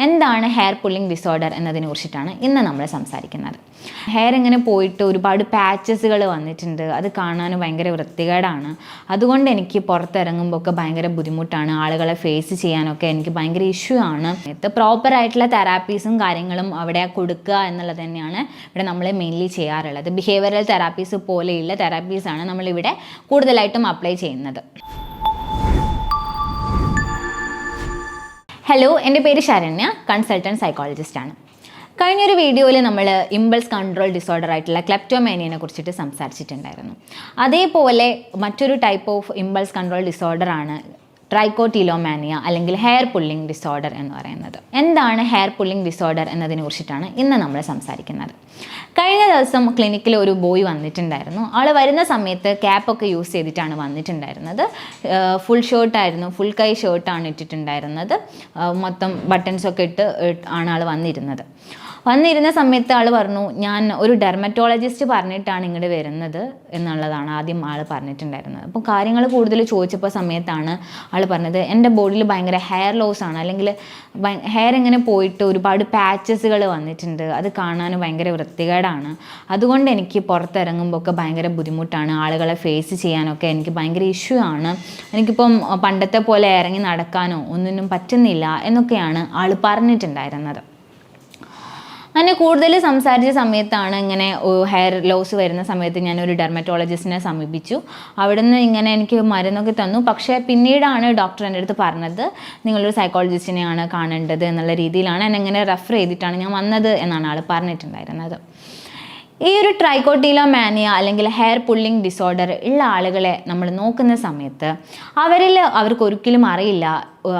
എന്താണ് hair pulling disorder എന്നതിനെ കുറിച്ചിട്ടാണ് ഇന്ന് നമ്മൾ സംസാരിക്കുന്നത്. ഹെയർ ഇങ്ങനെ പോയിട്ട് ഒരുപാട് പാച്ചസുകൾ വന്നിട്ടുണ്ട്. അത് കാണാൻ ഭയങ്കര വൃത്തികേടാണ്. അതുകൊണ്ട് എനിക്ക് പുറത്തിറങ്ങുമ്പോൾ ഒക്കെ ഭയങ്കര ബുദ്ധിമുട്ടാണ്. ആളുകളെ ഫേസ് ചെയ്യാനൊക്കെ എനിക്ക് ഭയങ്കര ഇഷ്യൂ ആണ്. പ്രോപ്പറായിട്ടുള്ള തെറാപ്പീസും കാര്യങ്ങളും അവിടെ കൊടുക്കുക എന്നുള്ളത് തന്നെയാണ് ഇവിടെ നമ്മൾ മെയിൻലി ചെയ്യാറുള്ളത്. ബിഹേവിയറൽ തെറാപ്പീസ് പോലെയുള്ള തെറാപ്പീസാണ് നമ്മളിവിടെ കൂടുതലായിട്ടും അപ്ലൈ ചെയ്യുന്നത്. ഹലോ, എൻ്റെ പേര് ശരണ്യ, കൺസൾട്ടൻറ്റ് സൈക്കോളജിസ്റ്റാണ്. കഴിഞ്ഞൊരു വീഡിയോയിൽ നമ്മൾ ഇമ്പൾസ് കൺട്രോൾ ഡിസോർഡർ ആയിട്ടുള്ള ക്ലെപ്റ്റോമാനിയനെ കുറിച്ചിട്ട് സംസാരിച്ചിട്ടുണ്ടായിരുന്നു. അതേപോലെ മറ്റൊരു ടൈപ്പ് ഓഫ് ഇമ്പൾസ് കൺട്രോൾ ഡിസോർഡറാണ് ട്രൈക്കോട്ടിലോമാനിയ അല്ലെങ്കിൽ ഹെയർ പുള്ളിംഗ് ഡിസോർഡർ എന്ന് പറയുന്നത്. എന്താണ് ഹെയർ പുള്ളിംഗ് ഡിസോർഡർ എന്നതിനെ കുറിച്ചിട്ടാണ് ഇന്ന് നമ്മൾ സംസാരിക്കുന്നത്. കഴിഞ്ഞ ദിവസം ക്ലിനിക്കിൽ ഒരു ബോയ് വന്നിട്ടുണ്ടായിരുന്നു. ആൾ വരുന്ന സമയത്ത് ക്യാപ്പൊക്കെ യൂസ് ചെയ്തിട്ടാണ് വന്നിട്ടുണ്ടായിരുന്നത്. ഫുൾ ഷർട്ടായിരുന്നു, ഫുൾ കൈ ഷർട്ടാണ് ഇട്ടിട്ടുണ്ടായിരുന്നത്. മൊത്തം ബട്ടൺസൊക്കെ ഇട്ട് ആണ് ആൾ വന്നിരുന്ന സമയത്ത് ആൾ പറഞ്ഞു, ഞാൻ ഒരു ഡെർമറ്റോളജിസ്റ്റ് പറഞ്ഞിട്ടാണ് ഇങ്ങോട്ട് വരുന്നത് എന്നുള്ളതാണ് ആദ്യം ആൾ പറഞ്ഞിട്ടുണ്ടായിരുന്നത്. അപ്പോൾ കാര്യങ്ങൾ കൂടുതൽ ചോദിച്ചപ്പോൾ സമയത്താണ് ആൾ പറഞ്ഞത്, എൻ്റെ ബോഡിയിൽ ഭയങ്കര ഹെയർ ലോസ് ആണ്, അല്ലെങ്കിൽ ഹെയർ ഇങ്ങനെ പോയിട്ട് ഒരുപാട് പാച്ചസുകൾ വന്നിട്ടുണ്ട്. അത് കാണാൻ ഭയങ്കര വൃത്തികേടാണ്. അതുകൊണ്ട് എനിക്ക് പുറത്തിറങ്ങുമ്പോൾ ഒക്കെ ഭയങ്കര ബുദ്ധിമുട്ടാണ്. ആളുകളെ ഫേസ് ചെയ്യാനൊക്കെ എനിക്ക് ഭയങ്കര ഇഷ്യൂ ആണ്. എനിക്കിപ്പം പണ്ടത്തെ പോലെ ഇറങ്ങി നടക്കാനോ ഒന്നിനും പറ്റുന്നില്ല എന്നൊക്കെയാണ് ആൾ പറഞ്ഞിട്ടുണ്ടായിരുന്നത്. അങ്ങനെ കൂടുതൽ സംസാരിച്ച സമയത്താണ് ഇങ്ങനെ ഹെയർ ലോസ് വരുന്ന സമയത്ത് ഞാനൊരു ഡെർമറ്റോളജിസ്റ്റിനെ സമീപിച്ചു. അവിടുന്ന് ഇങ്ങനെ എനിക്ക് മരുന്നൊക്കെ തന്നു. പക്ഷേ പിന്നീടാണ് ഡോക്ടർ എൻ്റെ അടുത്ത് പറഞ്ഞത്, നിങ്ങളൊരു സൈക്കോളജിസ്റ്റിനെയാണ് കാണേണ്ടത് എന്നുള്ള രീതിയിലാണ് എന്നെ ഇങ്ങനെ റെഫർ ചെയ്തിട്ടാണ് ഞാൻ വന്നത് എന്നാണ് ആൾ പറഞ്ഞിട്ടുണ്ടായിരുന്നത്. ഈ ഒരു ട്രൈക്കോട്ടിലോമാനിയ അല്ലെങ്കിൽ ഹെയർ പുള്ളിംഗ് ഡിസോർഡർ ഉള്ള ആളുകളെ നമ്മൾ നോക്കുന്ന സമയത്ത് അവർക്ക് ഒരിക്കലും അറിയില്ല,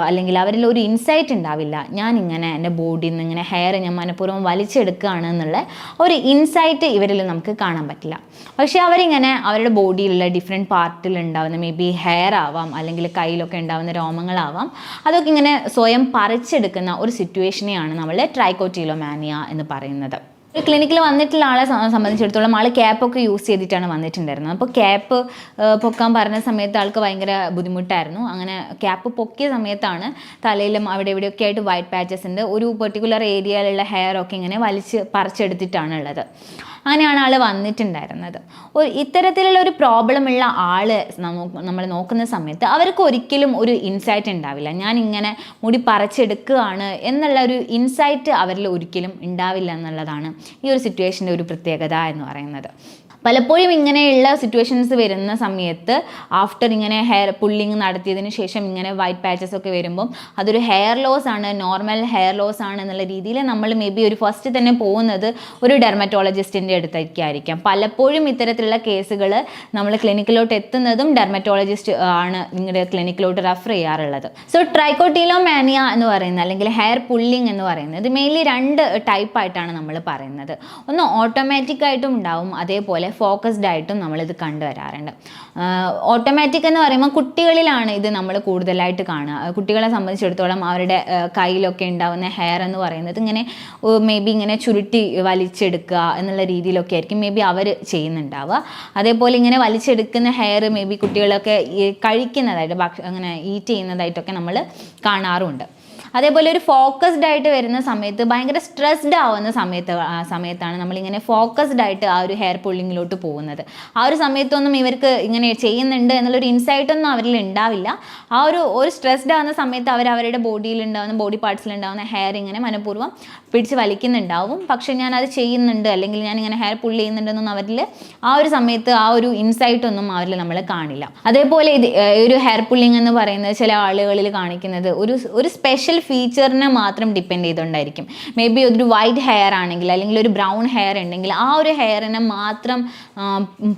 അല്ലെങ്കിൽ അവരിൽ ഒരു ഇൻസൈറ്റ് ഉണ്ടാവില്ല, ഞാനിങ്ങനെ എൻ്റെ ബോഡിയിൽ നിന്ന് ഇങ്ങനെ ഹെയർ ഞാൻ മനഃപൂർവ്വം വലിച്ചെടുക്കുകയാണ് എന്നുള്ള ഒരു ഇൻസൈറ്റ് ഇവരിൽ നമുക്ക് കാണാൻ പറ്റില്ല. പക്ഷേ അവരിങ്ങനെ അവരുടെ ബോഡിയിലുള്ള ഡിഫറെൻറ്റ് പാർട്ടിൽ ഉണ്ടാവുന്ന മേ ബി ഹെയർ ആവാം, അല്ലെങ്കിൽ കയ്യിലൊക്കെ ഉണ്ടാവുന്ന രോമങ്ങളാവാം, അതൊക്കെ ഇങ്ങനെ സ്വയം പറിച്ചെടുക്കുന്ന ഒരു സിറ്റുവേഷനെയാണ് നമ്മൾ ട്രൈക്കോട്ടിലോമാനിയ എന്ന് പറയുന്നത്. ഒരു ക്ലിനിക്കിൽ വന്നിട്ടുള്ള ആളെ സംബന്ധിച്ചിടത്തോളം ആൾ ക്യാപ്പൊക്കെ യൂസ് ചെയ്തിട്ടാണ് വന്നിട്ടുണ്ടായിരുന്നത്. അപ്പോൾ ക്യാപ്പ് പൊക്കാൻ പറഞ്ഞ സമയത്ത് ആൾക്ക് ഭയങ്കര ബുദ്ധിമുട്ടായിരുന്നു. അങ്ങനെ ക്യാപ്പ് പൊക്കിയ സമയത്താണ് തലയിലും അവിടെ ഇവിടെയൊക്കെ ആയിട്ട് വൈറ്റ് പാച്ചസ് ഉണ്ട്. ഒരു പെർട്ടിക്കുലർ ഏരിയയിലുള്ള ഹെയർ ഒക്കെ ഇങ്ങനെ പറിച്ചെടുത്തിട്ടാണ് ഉള്ളത്. അങ്ങനെയാണ് ആൾ വന്നിട്ടുണ്ടായിരുന്നത്. ഇത്തരത്തിലുള്ള ഒരു പ്രോബ്ലം ഉള്ള ആൾ നമ്മൾ നോക്കുന്ന സമയത്ത് അവർക്ക് ഒരിക്കലും ഒരു ഇൻസൈറ്റ് ഉണ്ടാവില്ല, ഞാൻ ഇങ്ങനെ മുടി പറിച്ചെടുക്കുകയാണ് എന്നുള്ള ഒരു ഇൻസൈറ്റ് അവരിൽ ഒരിക്കലും ഉണ്ടാവില്ല എന്നുള്ളതാണ് ഈ ഒരു സിറ്റുവേഷൻ്റെ ഒരു പ്രത്യേകത എന്ന് പറയുന്നത്. പലപ്പോഴും ഇങ്ങനെയുള്ള സിറ്റുവേഷൻസ് വരുന്ന സമയത്ത് ആഫ്റ്റർ ഇങ്ങനെ ഹെയർ പുള്ളിങ് നടത്തിയതിന് ശേഷം ഇങ്ങനെ വൈറ്റ് പാച്ചസ് ഒക്കെ വരുമ്പം അതൊരു ഹെയർ ലോസ് ആണ്, നോർമൽ ഹെയർ ലോസ് ആണ് എന്നുള്ള രീതിയിൽ നമ്മൾ മേ ബി ഒരു ഫസ്റ്റ് തന്നെ പോകുന്നത് ഒരു ഡെർമറ്റോളജിസ്റ്റിൻ്റെ അടുത്തേക്കായിരിക്കാം. പലപ്പോഴും ഇത്തരത്തിലുള്ള കേസുകൾ നമ്മൾ ക്ലിനിക്കിലോട്ട് എത്തുന്നതും ഡെർമറ്റോളജിസ്റ്റ് ആണ് നിങ്ങളുടെ ക്ലിനിക്കിലോട്ട് റെഫർ ചെയ്യാറുള്ളത്. സോ ട്രൈക്കോട്ടിലോമാനിയ എന്ന് പറയുന്നത് അല്ലെങ്കിൽ ഹെയർ പുള്ളിങ് എന്ന് പറയുന്നത് മെയിൻലി രണ്ട് ടൈപ്പായിട്ടാണ് നമ്മൾ പറയുന്നത്. ഒന്ന് ഓട്ടോമാറ്റിക് ആയിട്ടും ഉണ്ടാവും, അതേപോലെ ഫോക്കസ്ഡ് ആയിട്ടും നമ്മളിത് കണ്ടുവരാറുണ്ട്. ഓട്ടോമാറ്റിക് എന്ന് പറയുമ്പോൾ കുട്ടികളിലാണ് ഇത് നമ്മൾ കൂടുതലായിട്ട് കാണുക. കുട്ടികളെ സംബന്ധിച്ചിടത്തോളം അവരുടെ കയ്യിലൊക്കെ ഉണ്ടാകുന്ന ഹെയർ എന്ന് പറയുന്നത് ഇങ്ങനെ മേ ബി ഇങ്ങനെ ചുരുട്ടി വലിച്ചെടുക്കുക എന്നുള്ള രീതിയിലൊക്കെ ആയിരിക്കും മേ ബി അവർ ചെയ്യുന്നുണ്ടാവുക. അതേപോലെ ഇങ്ങനെ വലിച്ചെടുക്കുന്ന ഹെയർ മേ ബി കുട്ടികളൊക്കെ കഴിക്കുന്നതായിട്ട് അങ്ങനെ ഈറ്റ് ചെയ്യുന്നതായിട്ടൊക്കെ നമ്മൾ കാണാറുണ്ട്. അതേപോലെ ഒരു ഫോക്കസ്ഡ് ആയിട്ട് വരുന്ന സമയത്ത് ഭയങ്കര സ്ട്രെസ്ഡ് ആവുന്ന സമയത്താണ് നമ്മളിങ്ങനെ ഫോക്കസ്ഡ് ആയിട്ട് ആ ഒരു ഹെയർ പുള്ളിങ്ങിലോട്ട് പോകുന്നത്. ആ ഒരു സമയത്തൊന്നും ഇവർക്ക് ഇങ്ങനെ ചെയ്യുന്നുണ്ട് എന്നുള്ളൊരു ഇൻസൈറ്റൊന്നും അവരിൽ ഉണ്ടാവില്ല. ആ ഒരു സ്ട്രെസ്ഡ് ആവുന്ന സമയത്ത് അവരുടെ ബോഡിയിലുണ്ടാവുന്ന ബോഡി പാർട്സിലുണ്ടാവുന്ന ഹെയർ ഇങ്ങനെ മനഃപൂർവ്വം പിടിച്ച് വലിക്കുന്നുണ്ടാവും. പക്ഷേ ഞാനത് ചെയ്യുന്നുണ്ട് അല്ലെങ്കിൽ ഞാനിങ്ങനെ ഹെയർ പുള്ളി ചെയ്യുന്നുണ്ടെന്നൊന്നും അവരിൽ ആ ഒരു സമയത്ത് ആ ഒരു ഇൻസൈറ്റൊന്നും അവരിൽ നമ്മൾ കാണില്ല. അതേപോലെ ഒരു ഹെയർ പുള്ളിങ് എന്ന് പറയുന്നത് ചില ആളുകളിൽ കാണിക്കുന്നത് ഒരു സ്പെഷ്യൽ ഫീച്ചറിനെ മാത്രം ഡിപ്പെൻഡ് ചെയ്തുകൊണ്ടായിരിക്കും. മേ ബി ഒരു വൈറ്റ് ഹെയർ ആണെങ്കിൽ അല്ലെങ്കിൽ ഒരു ബ്രൗൺ ഹെയർ ഉണ്ടെങ്കിൽ ആ ഒരു ഹെയറിനെ മാത്രം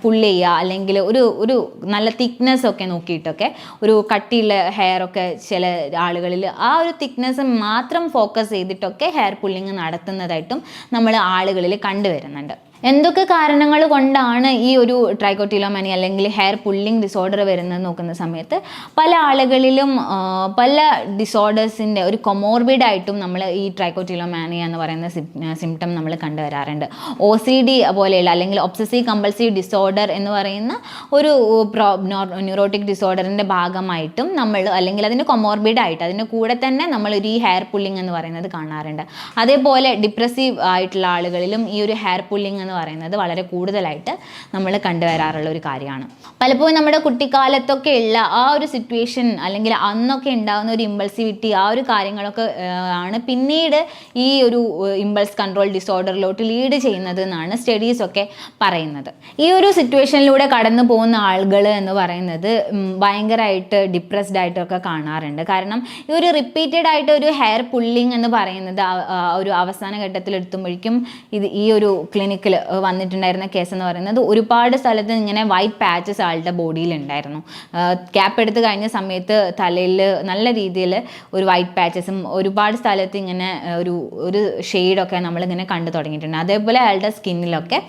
പുള്ളി ചെയ്യുക, അല്ലെങ്കിൽ ഒരു നല്ല തിക്നെസ് ഒക്കെ നോക്കിയിട്ടൊക്കെ ഒരു കട്ടിയുള്ള ഹെയർ ഒക്കെ ചില ആളുകളിൽ ആ ഒരു തിക്നെസ് മാത്രം ഫോക്കസ് ചെയ്തിട്ടൊക്കെ ഹെയർ പുള്ളിങ് നടത്തുന്നതായിട്ടും നമ്മൾ ആളുകളിൽ കണ്ടുവരുന്നുണ്ട്. എന്തൊക്കെ കാരണങ്ങൾ കൊണ്ടാണ് ഈ ഒരു ട്രൈക്കോട്ടിലോമാനിയ അല്ലെങ്കിൽ ഹെയർ പുള്ളിങ് ഡിസോർഡർ വരുന്നത് നോക്കുന്ന സമയത്ത് പല ആളുകളിലും പല ഡിസോർഡേഴ്സിൻ്റെ ഒരു കൊമോർബിഡായിട്ടും നമ്മൾ ഈ ട്രൈക്കോട്ടിലോമാനിയ എന്ന് പറയുന്ന സിംറ്റം നമ്മൾ കണ്ടുവരാറുണ്ട്. OCD പോലെയുള്ള അല്ലെങ്കിൽ ഒബ്സസീവ് കമ്പൾസീവ് ഡിസോർഡർ എന്ന് പറയുന്ന ഒരു ന്യൂറോട്ടിക് ഡിസോർഡറിൻ്റെ ഭാഗമായിട്ടും നമ്മൾ അല്ലെങ്കിൽ അതിന് കൊമോർബിഡായിട്ട് അതിൻ്റെ കൂടെ തന്നെ നമ്മൾ ഈ ഹെയർ പുള്ളിങ് എന്ന് പറയുന്നത് കാണാറുണ്ട്. അതേപോലെ ഡിപ്രസീവ് ആയിട്ടുള്ള ആളുകളിലും ഈ ഒരു ഹെയർ പുള്ളിങ് എന്ന് പറയുന്നത് വളരെ കൂടുതലായിട്ട് നമ്മൾ കണ്ടുവരാറുള്ള ഒരു കാര്യമാണ്. പലപ്പോഴും നമ്മുടെ കുട്ടിക്കാലത്തൊക്കെ ഉള്ള ആ ഒരു സിറ്റുവേഷൻ അല്ലെങ്കിൽ അന്നൊക്കെ ഉണ്ടാകുന്ന ഒരു ഇമ്പൾസിവിറ്റി ആ ഒരു കാര്യങ്ങളൊക്കെ ആണ് പിന്നീട് ഈ ഒരു ഇമ്പൾസ് കൺട്രോൾ ഡിസോർഡറിലോട്ട് ലീഡ് ചെയ്യുന്നത് എന്നാണ് സ്റ്റഡീസൊക്കെ പറയുന്നത്. ഈ ഒരു സിറ്റുവേഷനിലൂടെ കടന്നു പോകുന്ന ആളുകൾ എന്ന് പറയുന്നത് ഭയങ്കരമായിട്ട് ഡിപ്രസ്ഡ് ആയിട്ടൊക്കെ കാണാറുണ്ട്. കാരണം ഈ ഒരു റിപ്പീറ്റഡ് ആയിട്ട് ഒരു ഹെയർ പുള്ളിങ് എന്ന് പറയുന്നത് ഒരു അവസാന ഘട്ടത്തിൽ എത്തുമ്പോഴേക്കും ഈ ഒരു ക്ലിനിക്കിൽ വന്നിട്ടുണ്ടായിരുന്ന കേസ് എന്ന് പറയുന്നത് ഒരുപാട് സ്ഥലത്ത് ഇങ്ങനെ വൈറ്റ് പാച്ചസ് ആളുടെ ബോഡിയിൽ ഉണ്ടായിരുന്നു. ക്യാപ്പ് എടുത്ത് കഴിഞ്ഞ സമയത്ത് തലയിൽ നല്ല രീതിയിൽ ഒരു വൈറ്റ് പാച്ചസും ഒരുപാട് സ്ഥലത്ത് ഇങ്ങനെ ഒരു ഷെയ്ഡൊക്കെ നമ്മളിങ്ങനെ കണ്ടു തുടങ്ങിയിട്ടുണ്ട്. അതേപോലെ അയാളുടെ സ്കിന്നിലൊക്കെ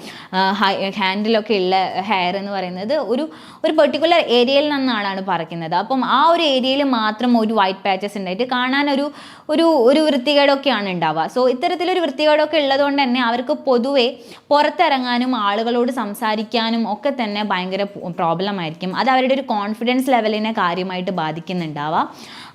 ഹാൻഡിലൊക്കെ ഉള്ള ഹെയർ എന്ന് പറയുന്നത് ഒരു പെർട്ടിക്കുലർ ഏരിയയിൽ നിന്നാണ് പറിക്കുന്നത്. അപ്പം ആ ഒരു ഏരിയയിൽ മാത്രം ഒരു വൈറ്റ് പാച്ചസ് ഉണ്ടായിട്ട് കാണാൻ ഒരു വൃത്തികേടൊക്കെയാണ് ഉണ്ടാവുക. സോ ഇത്തരത്തിലൊരു വൃത്തികേടൊക്കെ ഉള്ളതുകൊണ്ട് തന്നെ അവർക്ക് പൊതുവെ പുറത്തിറങ്ങാനും ആളുകളോട് സംസാരിക്കാനും ഒക്കെ തന്നെ ഭയങ്കര പ്രോബ്ലം ആയിരിക്കും. അത് അവരുടെ ഒരു കോൺഫിഡൻസ് ലെവലിനെ കാര്യമായിട്ട് ബാധിക്കുന്നുണ്ടാവാം,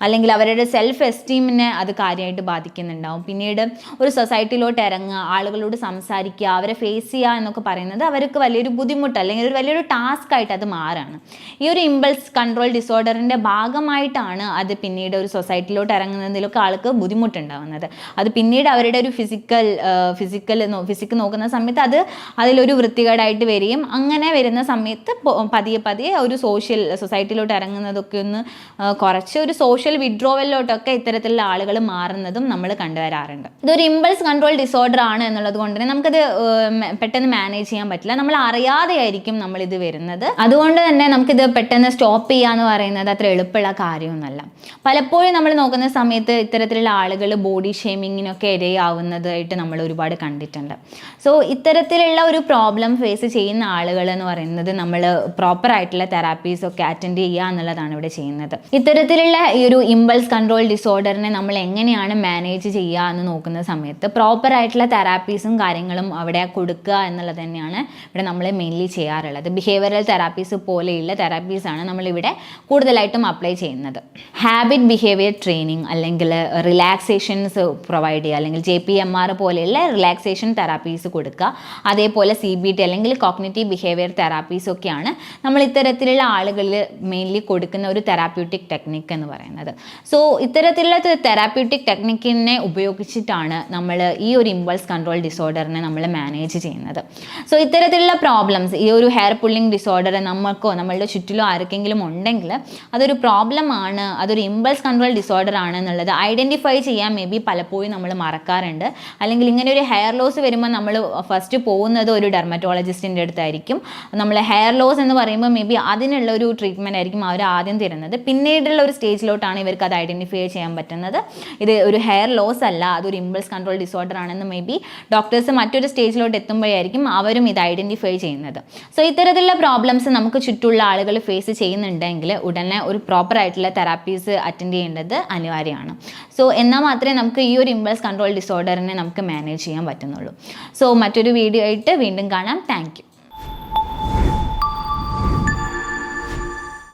അല്ലെങ്കിൽ അവരുടെ സെൽഫ് എസ്റ്റീമിനെ അത് കാര്യമായിട്ട് ബാധിക്കുന്നുണ്ടാവും. പിന്നീട് ഒരു സൊസൈറ്റിയിലോട്ട് ഇറങ്ങുക, ആളുകളോട് സംസാരിക്കുക, അവരെ ഫേസ് ചെയ്യുക എന്നൊക്കെ പറയുന്നത് അവർക്ക് വലിയൊരു ബുദ്ധിമുട്ട് അല്ലെങ്കിൽ ഒരു വലിയൊരു ടാസ്ക് ആയിട്ട് അത് മാറാണ്. ഈ ഒരു ഇമ്പൾസ് കൺട്രോൾ ഡിസോർഡറിൻ്റെ ഭാഗമായിട്ടാണ് അത് പിന്നീട് ഒരു സൊസൈറ്റിയിലോട്ട് ഇറങ്ങുന്നതിലൊക്കെ ആൾക്ക് ബുദ്ധിമുട്ടുണ്ടാവുന്നത്. അത് പിന്നീട് അവരുടെ ഒരു ഫിസിക്ക് നോക്കുന്ന സമയത്ത് അതിലൊരു വൃത്തികേടായിട്ട് വരികയും അങ്ങനെ വരുന്ന സമയത്ത് പതിയെ ഒരു സൊസൈറ്റിയിലോട്ട് ഇറങ്ങുന്നതൊക്കെ ഒന്ന് കുറച്ച് ഒരു സോഷ്യൽ വിഡ്രോവലിലോട്ടൊക്കെ ഇത്തരത്തിലുള്ള ആളുകൾ മാറുന്നതും നമ്മൾ കണ്ടുവരാറുണ്ട്. ഇതൊരു ഇമ്പൾസ് കൺട്രോൾ ഡിസോർഡർ ആണ് എന്നുള്ളത് കൊണ്ട് തന്നെ നമുക്കത് പെട്ടെന്ന് മാനേജ് ചെയ്യാൻ പറ്റില്ല. നമ്മൾ അറിയാതെ ആയിരിക്കും നമ്മളിത് വരുന്നത്. അതുകൊണ്ട് തന്നെ നമുക്കിത് പെട്ടെന്ന് സ്റ്റോപ്പ് ചെയ്യുക എന്ന് പറയുന്നത് അത്ര എളുപ്പമുള്ള കാര്യമൊന്നുമല്ല. പലപ്പോഴും നമ്മൾ നോക്കുന്ന സമയത്ത് ഇത്തരത്തിലുള്ള ആളുകൾ ബോഡി ഷേമിങ്ങിനൊക്കെ ഇരയാവുന്നതായിട്ട് നമ്മൾ ഒരുപാട് കണ്ടിട്ടുണ്ട്. സോ ഇത്തരത്തിലുള്ള ഒരു പ്രോബ്ലം ഫേസ് ചെയ്യുന്ന ആളുകൾ എന്ന് പറയുന്നത് നമ്മൾ പ്രോപ്പർ ആയിട്ടുള്ള തെറാപ്പീസ് ഒക്കെ അറ്റൻഡ് ചെയ്യുക എന്നുള്ളതാണ് ഇവിടെ ചെയ്യുന്നത്. ഇത്തരത്തിലുള്ള ഈ ഒരു ഇമ്പൾസ് കൺട്രോൾ ഡിസോർഡറിനെ നമ്മൾ എങ്ങനെയാണ് മാനേജ് ചെയ്യുക എന്ന് നോക്കുന്ന സമയത്ത് പ്രോപ്പർ ആയിട്ടുള്ള തെറാപ്പീസും കാര്യങ്ങളും അവിടെ കൊടുക്കുക എന്നുള്ളത് തന്നെയാണ് ഇവിടെ നമ്മൾ മെയിൻലി ചെയ്യാറുള്ളത്. ബിഹേവിയറൽ തെറാപ്പീസ് പോലെയുള്ള തെറാപ്പീസാണ് നമ്മളിവിടെ കൂടുതലായിട്ടും അപ്ലൈ ചെയ്യുന്നത്. ഹാബിറ്റ് ബിഹേവിയർ ട്രെയിനിങ് അല്ലെങ്കിൽ റിലാക്സേഷൻസ് പ്രൊവൈഡ് ചെയ്യുക, അല്ലെങ്കിൽ JPMR പോലെയുള്ള റിലാക്സേഷൻ തെറാപ്പീസ് കൊടുക്കുക. അതേപോലെ CBT അല്ലെങ്കിൽ കോഗ്നിറ്റീവ് ബിഹേവിയർ തെറാപ്പീസ് ഒക്കെയാണ് നമ്മൾ ഇത്തരത്തിലുള്ള ആളുകളിൽ മെയിൻലി കൊടുക്കുന്ന ഒരു തെറാപ്യൂട്ടിക് ടെക്നിക്ക് എന്ന് പറയുന്നത്. സോ ഇത്തരത്തിലുള്ള തെറാപ്യൂട്ടിക് ടെക്നിക്കിനെ ഉപയോഗിച്ചിട്ടാണ് നമ്മൾ ഈ ഒരു ഇമ്പൾസ് കൺട്രോൾ ഡിസോർഡറിനെ നമ്മൾ മാനേജ് ചെയ്യുന്നത്. സോ ഇത്തരത്തിലുള്ള പ്രോബ്ലംസ്, ഈ ഒരു ഹെയർ പുള്ളിങ് ഡിസോർഡർ നമ്മൾക്കോ നമ്മളുടെ ചുറ്റിലോ ആർക്കെങ്കിലും ഉണ്ടെങ്കിൽ അതൊരു പ്രോബ്ലമാണ്, അതൊരു ഇമ്പൾസ് കൺട്രോൾ ഡിസോർഡർ ആണ് എന്നുള്ളത് ഐഡൻറ്റിഫൈ ചെയ്യാൻ പലപ്പോഴും നമ്മൾ മറക്കാറുണ്ട്. അല്ലെങ്കിൽ ഇങ്ങനെ ഒരു ഹെയർ ലോസ് വരുമ്പോൾ നമ്മൾ ഫസ്റ്റ് പോകുന്നത് ഒരു ഡെർമറ്റോളജിസ്റ്റിൻ്റെ അടുത്തായിരിക്കും. നമ്മൾ ഹെയർ ലോസ് എന്ന് പറയുമ്പോൾ അതിനുള്ള ഒരു ട്രീറ്റ്മെൻറ്റ് ആയിരിക്കും അവർ ആദ്യം തരുന്നത്. പിന്നീടുള്ള ഒരു സ്റ്റേജിലോട്ടാണ് ഇവർക്ക് അത് ഐഡൻറ്റിഫൈ ചെയ്യാൻ പറ്റുന്നത്. ഇത് ഒരു ഹെയർ ലോസ് അല്ല, അതൊരു ഇമ്പൾസ് കൺട്രോൾ ഡിസോർഡർ ആണെന്ന് ഡോക്ടേഴ്സ് മറ്റൊരു സ്റ്റേജിലോട്ട് എത്തുമ്പോഴായിരിക്കും അവരും ഇത് ഐഡൻറ്റിഫൈ ചെയ്യുന്നത്. സോ ഇത്തരത്തിലുള്ള പ്രോബ്ലംസ് നമുക്ക് ചുറ്റുള്ള ആളുകൾ ഫേസ് ചെയ്യുന്നുണ്ടെങ്കിൽ ഉടനെ ഒരു പ്രോപ്പർ ആയിട്ടുള്ള തെറാപ്പീസ് അറ്റൻഡ് ചെയ്യേണ്ടത് അനിവാര്യമാണ്. സോ എന്നാൽ മാത്രമേ നമുക്ക് ഈ ഒരു ഇമ്പൾസ് കൺട്രോൾ ഡിസോർഡറിനെ നമുക്ക് മാനേജ് ചെയ്യാൻ പറ്റുന്നുള്ളൂ. സോ മറ്റൊരു വീഡിയോ ആയിട്ട് വീണ്ടും കാണാം. Thank you.